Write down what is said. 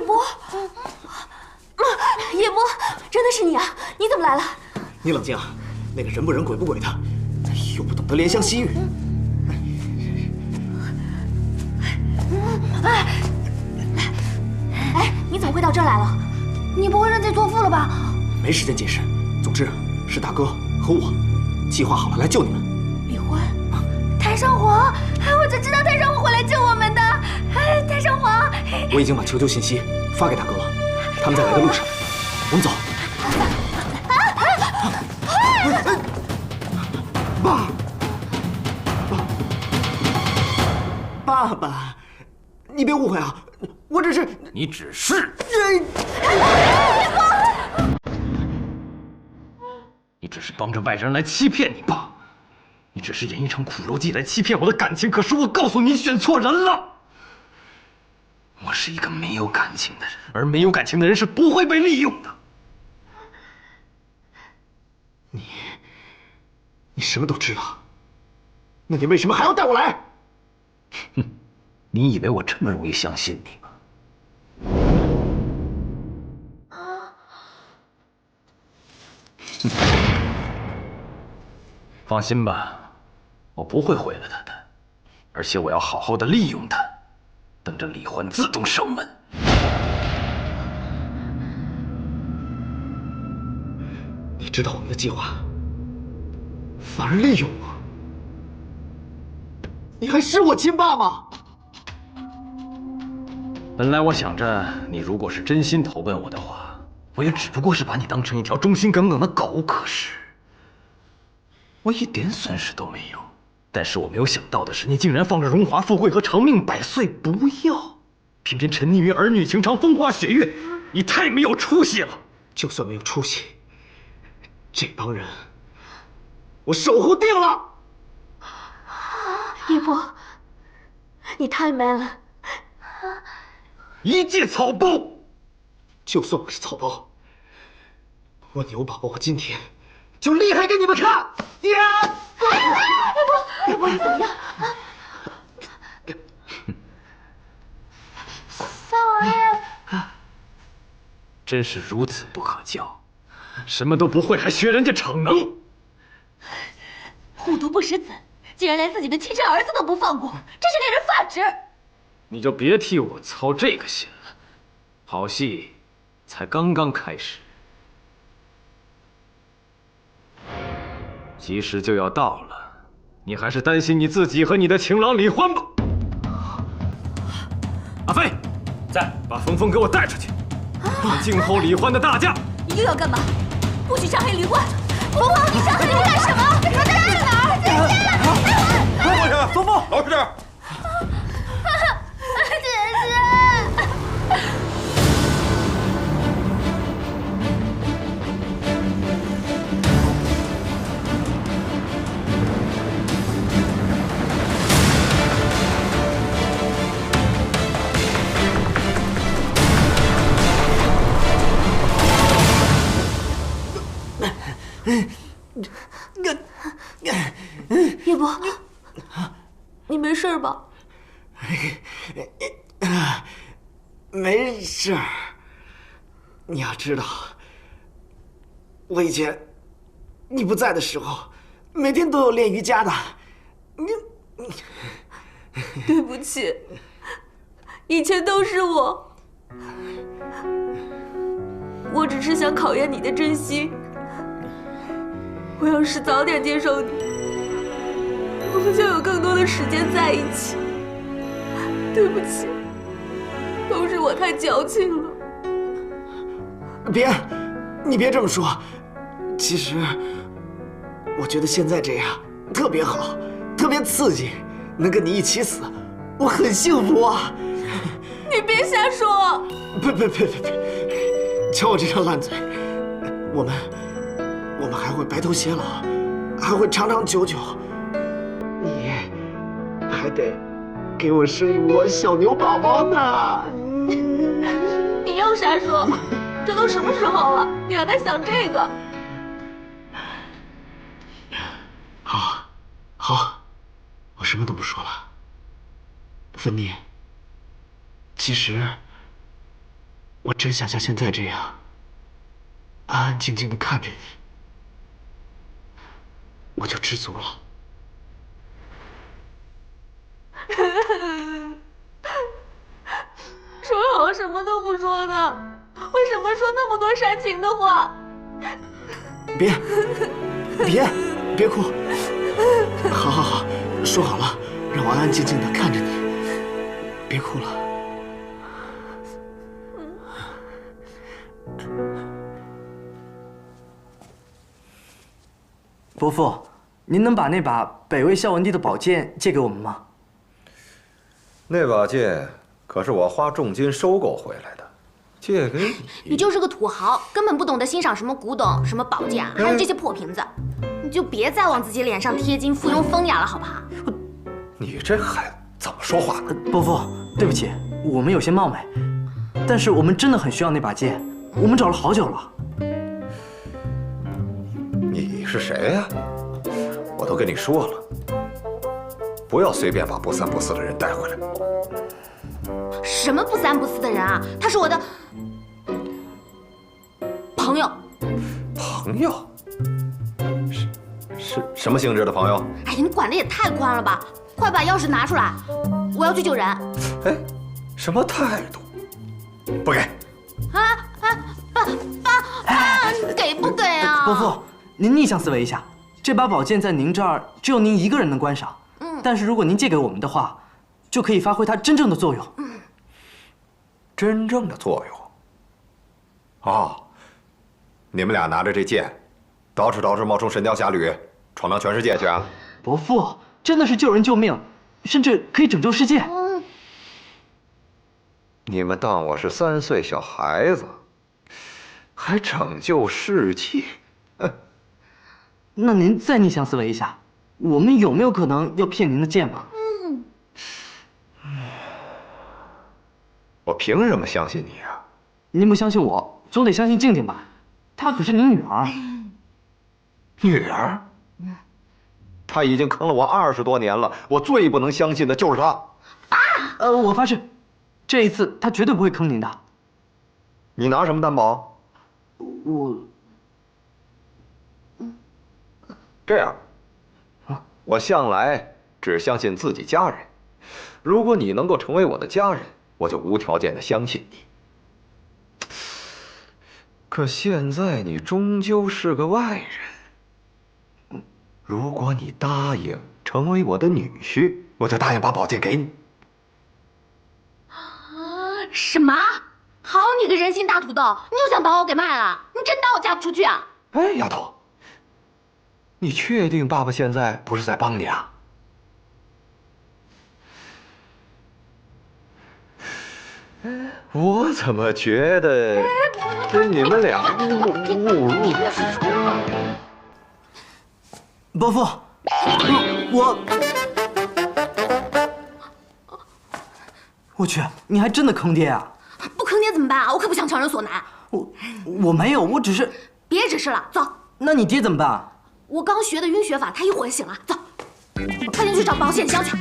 波，叶波，真的是你啊！你怎么来了？你冷静啊，那个人不人鬼不鬼的，又不懂得怜香惜玉。哎，你怎么会到这儿来了？你不会认罪作父了吧？没时间解释。总之是大哥和我计划好了来救你们。离婚？太上皇，我就知道太上皇会来救我们的。哎，太上皇，我已经把求救信息发给大哥了，他们在来的路上。我们走。爸爸，你别误会啊，我只是……你只是……你只是帮着外人来欺骗你爸，你只是演一场苦肉计来欺骗我的感情。可是我告诉你，选错人了。我是一个没有感情的人，而没有感情的人是不会被利用的。你什么都知道，那你为什么还要带我来？哼，你以为我这么容易相信你吗？放心吧，我不会毁了他的，而且我要好好的利用他，等着李焕自动上门。你知道我们的计划，反而利用我，你还是我亲爸吗？本来我想着，你如果是真心投奔我的话，我也只不过是把你当成一条忠心耿耿的狗。可是，我一点损失都没有。但是我没有想到的是，你竟然放着荣华富贵和长命百岁不要，偏偏沉溺于儿女情长、风花雪月。你太没有出息了！就算没有出息，这帮人，我守护定了。叶波，你太 man 了。一介草包！就算我是草包，我牛宝宝，我今天就厉害给你们看！呀！叶波，你怎么样？三王爷，真是如此不可教，什么都不会还学人家逞能。虎毒不食子，竟然连自己的亲生儿子都不放过，真是令人发指！你就别替我操这个心了，好戏才刚刚开始，吉时就要到了，你还是担心你自己和你的情郎李欢吧。阿飞，在，把峰峰给我带出去，看静候李欢的大驾。你又要干嘛？不许伤害李欢！峰峰，你伤害李欢干什么？我在哪儿？过去，松风，老实点。姐姐。叶波，你没事吧？没事儿。你要知道，我以前你不在的时候，每天都有练瑜伽的。对不起，以前都是我，我只是想考验你的真心。我要是早点接受你，我们就有更多的时间在一起。对不起，都是我太矫情了。你别这么说。其实，我觉得现在这样特别好，特别刺激，能跟你一起死，我很幸福啊！你别瞎说！别！瞧我这张烂嘴，我们还会白头偕老，还会长长久久。你还得给我生一窝小牛宝宝呢。你又瞎说！这都什么时候了，你还在想这个？好，我什么都不说了。芬妮，其实我真想像现在这样，安安静静的看着你，我就知足了。说好什么都不说的，为什么说那么多煽情的话？别哭，好，说好了，让我安安静静的看着你，别哭了。伯父，您能把那把北魏孝文帝的宝剑借给我们吗？那把剑可是我花重金收购回来的，借给你。你就是个土豪，根本不懂得欣赏什么古董、什么宝剑，还有这些破瓶子。你就别再往自己脸上贴金、附庸风雅了，好不好？你这孩子怎么说话呢？伯父，对不起，我们有些冒昧，但是我们真的很需要那把剑，我们找了好久了。你是谁呀？我都跟你说了，不要随便把不三不四的人带回来。什么不三不四的人啊？他是我的朋友。朋友？是什么性质的朋友？哎呀，你管的也太宽了吧！快把钥匙拿出来，我要去救人。哎，什么态度？不给！爸，你给不给啊？伯父，您逆向思维一下，这把宝剑在您这儿只有您一个人能观赏。但是如果您借给我们的话，就可以发挥它真正的作用。真正的作用？哦，你们俩拿着这剑，捯饬冒充神雕侠侣，闯荡全世界去啊！伯父，真的是救人救命，甚至可以拯救世界。你们当我是3岁小孩子，还拯救世界？那您再逆向思维一下，我们有没有可能要骗您的剑吗？我凭什么相信你啊？您不相信我，总得相信静静吧？她可是您女儿。女儿？她已经坑了我20多年了，我最不能相信的就是她。我发誓，这一次她绝对不会坑您的。你拿什么担保？这样，我向来只相信自己家人。如果你能够成为我的家人，我就无条件的相信你。可现在你终究是个外人。如果你答应成为我的女婿，我就答应把宝剑给你。什么？好你个人心大土豆，你又想把我给卖了？你真当我嫁不出去啊？哎，丫头，你确定爸爸现在不是在帮你啊？我怎么觉得你们俩误入歧途？伯父，我去，你还真的坑爹啊！不坑爹怎么办啊？我可不想强人所难。我没有，我只是……别指示了，走。那你爹怎么办？我刚学的晕血法，他一会儿就醒了。走，快点去找保险箱去。